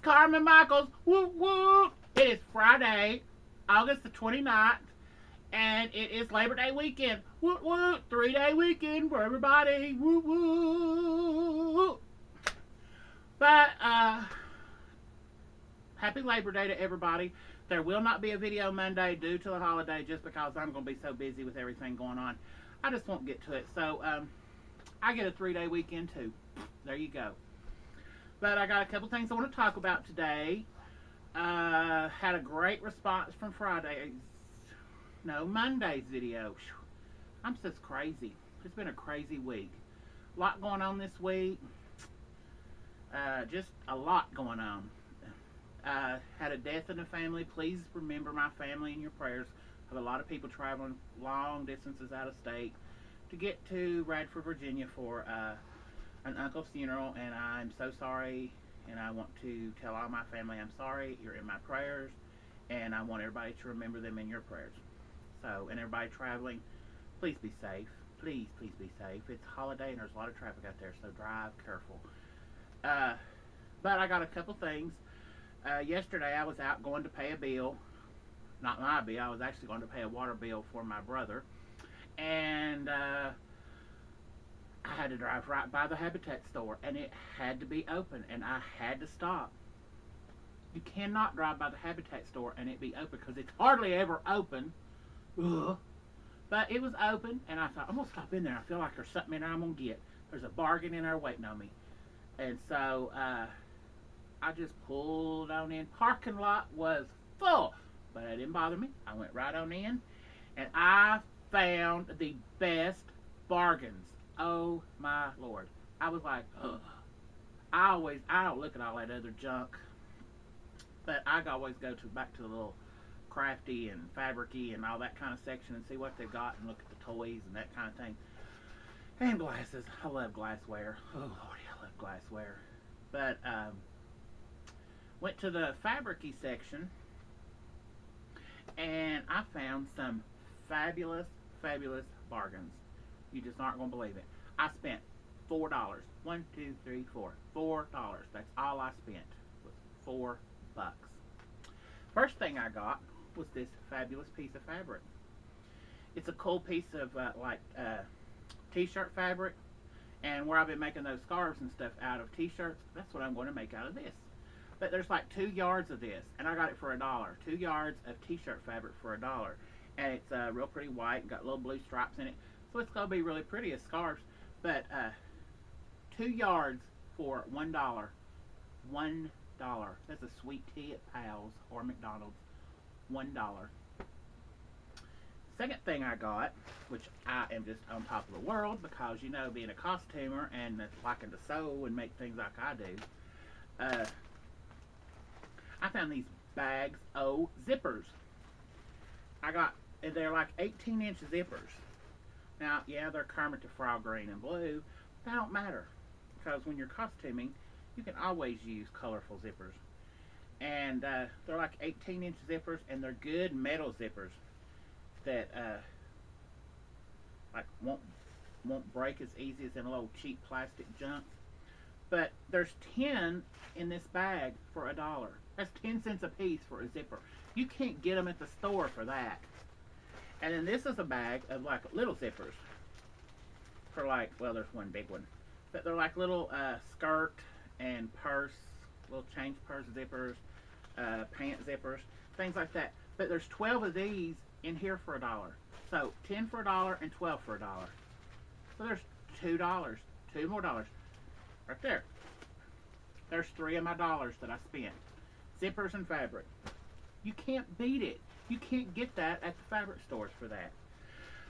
Carmen Micheals. Woo woo! It is Friday, August the 29th, and it is Labor Day weekend. Woo woo! 3-day weekend for everybody. Woo woo! But, happy Labor Day to everybody. There will not be a video Monday due to the holiday just because I'm going to be so busy with everything going on. I just won't get to it. So, I get a 3-day weekend too. There you go. But I got a couple things I want to talk about today. Had a great response from Monday's video. I'm just crazy. It's been a crazy week. A lot going on this week. Just a lot going on. Had a death in the family. Please remember my family in your prayers. I have a lot of people traveling long distances out of state to get to Radford, Virginia for an uncle's funeral, and I'm so sorry, and I want to tell all my family I'm sorry. You're in my prayers, and I want everybody to remember them in your prayers. So, and everybody traveling, please be safe. Please, please be safe. It's a holiday, and there's a lot of traffic out there, so drive careful. But I got a couple things. Yesterday, I was out going to pay a bill. Not my bill. I was actually going to pay a water bill for my brother, and I had to drive right by the Habitat store, and it had to be open, and I had to stop. You cannot drive by the Habitat store and it be open because it's hardly ever open. Ugh. But it was open, and I thought, I'm going to stop in there. I feel like there's something in there I'm going to get. There's a bargain in there waiting on me. And so I just pulled on in. Parking lot was full, but it didn't bother me. I went right on in, and I found the best bargains. Oh my Lord. I was like, ugh. I don't look at all that other junk, but I always go back to the little crafty and fabricy and all that kind of section and see what they've got and look at the toys and that kind of thing. And glasses. I love glassware. Oh Lord, I love glassware. But went to the fabricy section, and I found some fabulous, fabulous bargains. You just aren't going to believe it. I spent $4. $1, 2, 3, 4. $4. That's all I spent. Was $4. First thing I got was this fabulous piece of fabric. It's a cool piece of t-shirt fabric, and where I've been making those scarves and stuff out of t-shirts, that's what I'm going to make out of this. But there's like 2 yards of this, and I got it for $1. 2 yards of t-shirt fabric for $1, and it's real pretty white and got little blue stripes in it. So it's going to be really pretty as scarves. But 2 yards for $1. $1. That's a sweet tea at Pal's or McDonald's. $1. Second thing I got, which I am just on top of the world because, you know, being a costumer and liking to sew and make things like I do, I found these bags of zippers. They're like 18-inch zippers. Now, yeah, they're Kermit the Frog green and blue. That don't matter, because when you're costuming, you can always use colorful zippers. And they're like 18-inch zippers, and they're good metal zippers that like won't break as easy as in a little cheap plastic junk. But there's 10 in this bag for $1. That's 10 cents a piece for a zipper. You can't get them at the store for that. And then this is a bag of like little zippers for like, well, there's one big one, but they're like little skirt and purse, little change purse zippers, pant zippers, things like that. But there's 12 of these in here for $1. So 10 for $1 and 12 for $1. So there's $2, $2 more dollars right there. There's 3 of my dollars that I spent. Zippers and fabric. You can't beat it. You can't get that at the fabric stores for that.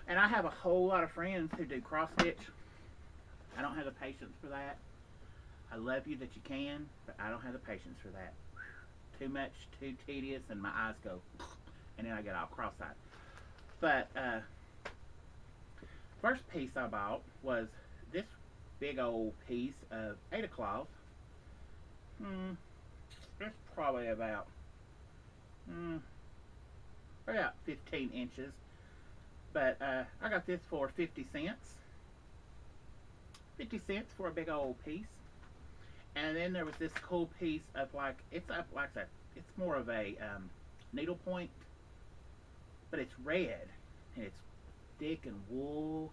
And I have a whole lot of friends who do cross stitch. I don't have the patience for that. I love you that you can, but I don't have the patience for that. Too much, too tedious, and my eyes go, and then I get all cross-eyed. But first piece I bought was this big old piece of Ada cloth. It's probably about 15 inches. But I got this for 50 cents. 50 cents for a big old piece. And then there was this cool piece of like, it's up like that. It's more of a needlepoint, but it's red and it's thick and wool.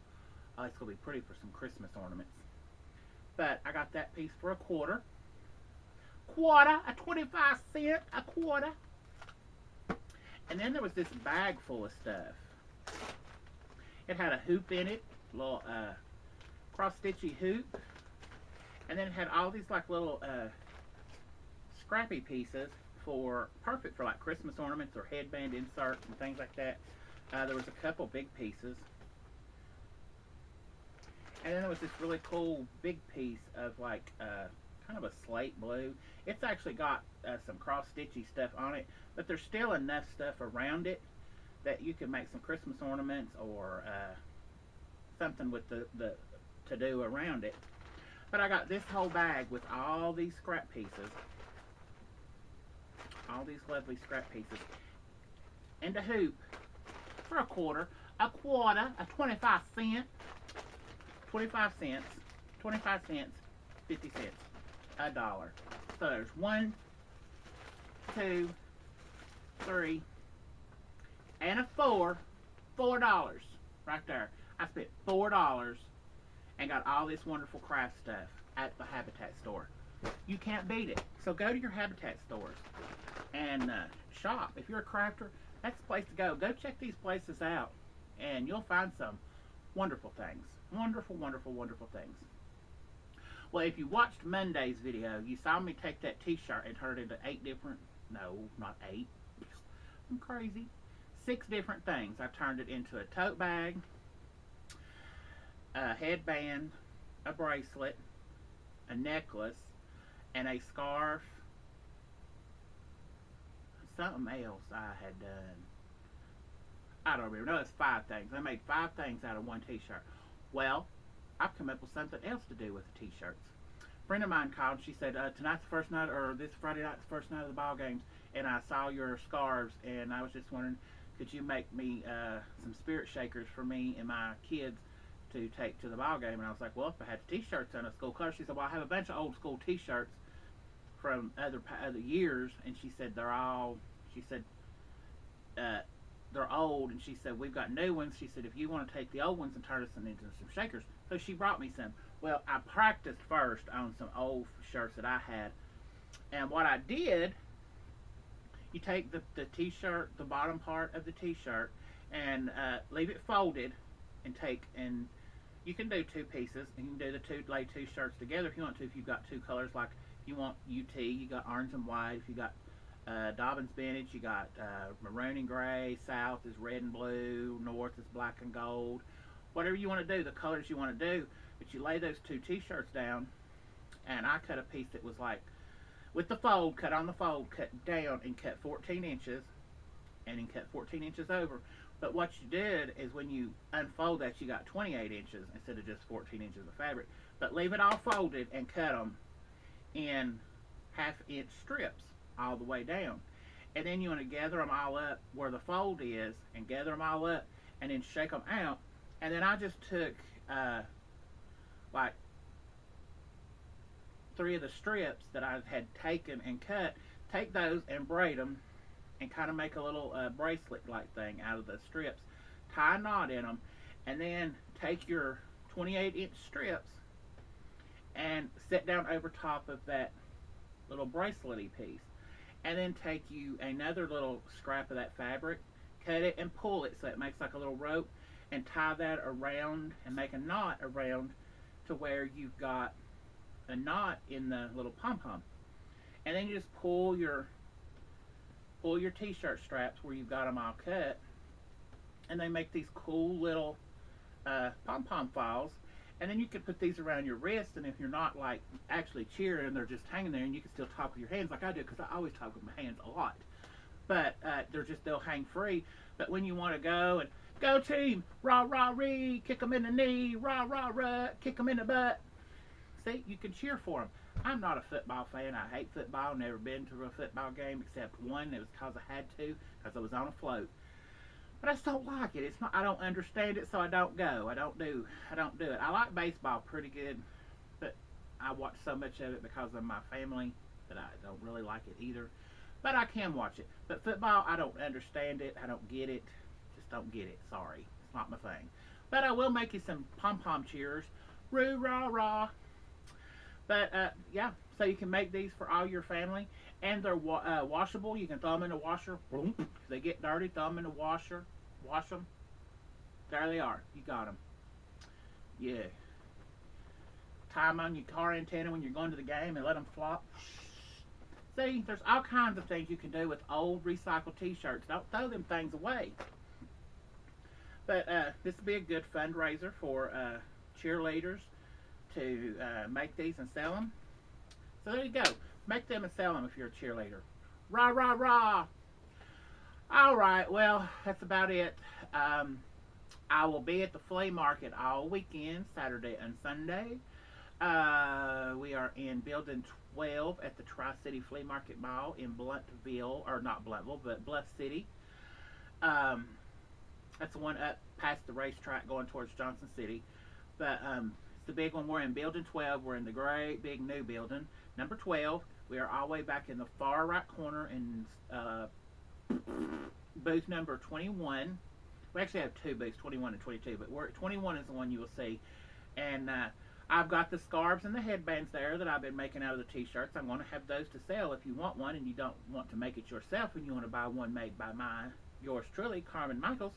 Oh, it's gonna be pretty for some Christmas ornaments. But I got that piece for a quarter. A 25 cent, a quarter. And then there was this bag full of stuff. It had a hoop in it, a little cross stitchy hoop. And then it had all these like little scrappy pieces perfect for like Christmas ornaments or headband inserts and things like that. There was a couple big pieces. And then there was this really cool big piece of like kind of a slate blue. It's actually got some cross stitchy stuff on it, but there's still enough stuff around it that you can make some Christmas ornaments or something with the to do around it. But I got this whole bag with all these scrap pieces, all these lovely scrap pieces, and a hoop for a quarter, a 25 cent, 25 cents, 25 cents, 50 cents, a dollar. So there's 1, 2, 3, and a $4 right there. I spent $4 and got all this wonderful craft stuff at the Habitat store. You can't beat it. So go to your Habitat stores and shop. If you're a crafter, that's the place to go. Go check these places out and you'll find some wonderful things. Wonderful, wonderful, wonderful things. Well, if you watched Monday's video, you saw me take that t-shirt and turn it into 8 different, no, not 8, I'm crazy, 6 different things. I turned it into a tote bag, a headband, a bracelet, a necklace, and a scarf. Something else I had done. I don't remember. No, it's 5 things. I made 5 things out of one t-shirt. Well, I've come up with something else to do with the t-shirts. A friend of mine called. She said, tonight's the first night, or this Friday night's the first night of the ball games, and I saw your scarves, and I was just wondering, could you make me some spirit shakers for me and my kids to take to the ball game? And I was like, well, if I had t-shirts on a school color. She said, well, I have a bunch of old school t-shirts from other years, and she said they're old, and she said we've got new ones. She said if you want to take the old ones and turn us into some shakers. So she brought me some. Well, I practiced first on some old shirts that I had, and what I did, you take the t-shirt, the bottom part of the t-shirt, and leave it folded, and you can do 2 pieces, and you can do lay 2 shirts together if you want to. If you've got 2 colors, like if you want UT, you got orange and white. If you got Dobbins vintage, you got maroon and gray. South is red and blue. North is black and gold. Whatever you want to do, the colors you want to do. But you lay those 2 t-shirts down, and I cut a piece that was like, with the fold, cut on the fold, cut down, and cut 14 inches, and then cut 14 inches over. But what you did is when you unfold that, you got 28 inches instead of just 14 inches of fabric. But leave it all folded and cut them in 1/2 inch strips all the way down. And then you want to gather them all up where the fold is, and gather them all up, and then shake them out. And then I just took like 3 of the strips that I had taken and cut, take those and braid them, and kind of make a little bracelet like thing out of the strips, tie a knot in them, and then take your 28-inch strips and sit down over top of that little bracelety piece, and then take you another little scrap of that fabric, cut it and pull it so it makes like a little rope, and tie that around and make a knot around to where you've got a knot in the little pom-pom. And then you just pull your t-shirt straps where you've got them all cut, and they make these cool little pom-pom files. And then you can put these around your wrist, and if you're not like actually cheering, they're just hanging there, and you can still talk with your hands like I do, because I always talk with my hands a lot. But they'll hang free. But when you want to go and go team, rah rah ree, kick them in the knee, rah rah rah, kick them in the butt. See, you can cheer for them. I'm not a football fan. I hate football. Never been to a football game except one. It was because I had to, because I was on a float. But I just don't like it. It's not. I don't understand it, so I don't go. I don't do it. I like baseball pretty good, but I watch so much of it because of my family that I don't really like it either. But I can watch it. But football, I don't understand it. I don't get it. Just don't get it. Sorry. It's not my thing. But I will make you some pom-pom cheers. Roo, rah, rah. But, yeah. So you can make these for all your family. And they're washable. You can throw them in the washer. Boom. If they get dirty, throw them in the washer. Wash them. There they are. You got them. Yeah. Tie them on your car antenna when you're going to the game and let them flop. See, there's all kinds of things you can do with old recycled t-shirts. Don't throw them things away. But this will be a good fundraiser for cheerleaders to make these and sell them. So there you go. Make them and sell them if you're a cheerleader. Rah, rah, rah. All right, well, that's about it. I will be at the flea market all weekend, Saturday and Sunday. We are in Building 12 at the Tri-City Flea Market Mall in Bluntville, or not Bluntville, but Bluff City. That's the one up past the racetrack going towards Johnson City. But it's the big one. We're in Building 12. We're in the great big new building, number 12. We are all the way back in the far right corner in booth number 21. We actually have two booths, 21 and 22, but 21 is the one you will see. And I've got the scarves and the headbands there that I've been making out of the t-shirts. I'm going to have those to sell if you want one and you don't want to make it yourself and you want to buy one made by yours truly, Carmen Micheals.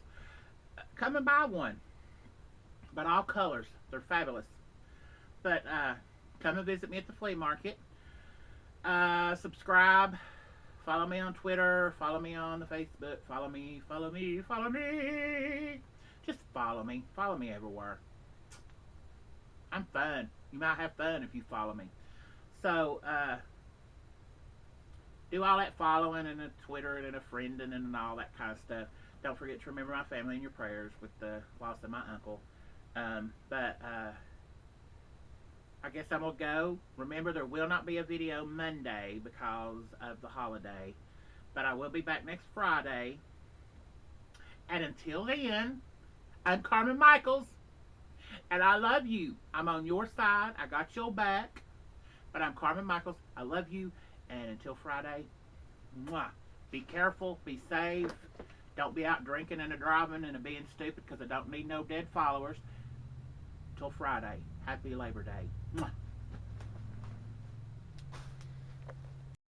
Come and buy one. But all colors. They're fabulous. But come and visit me at the flea market. Subscribe. Follow me on Twitter. Follow me on the Facebook. Follow me. Follow me. Follow me. Just follow me. Follow me everywhere. I'm fun. You might have fun if you follow me. So, do all that following and a Twitter and a friending and all that kind of stuff. Don't forget to remember my family in your prayers with the loss of my uncle. But I guess I'm going to go. Remember, there will not be a video Monday because of the holiday. But I will be back next Friday. And until then, I'm Carmen Micheals. And I love you. I'm on your side. I got your back. But I'm Carmen Micheals. I love you. And until Friday, mwah. Be careful. Be safe. Don't be out drinking and driving and being stupid because I don't need no dead followers. Till Friday. Happy Labor Day. Mwah.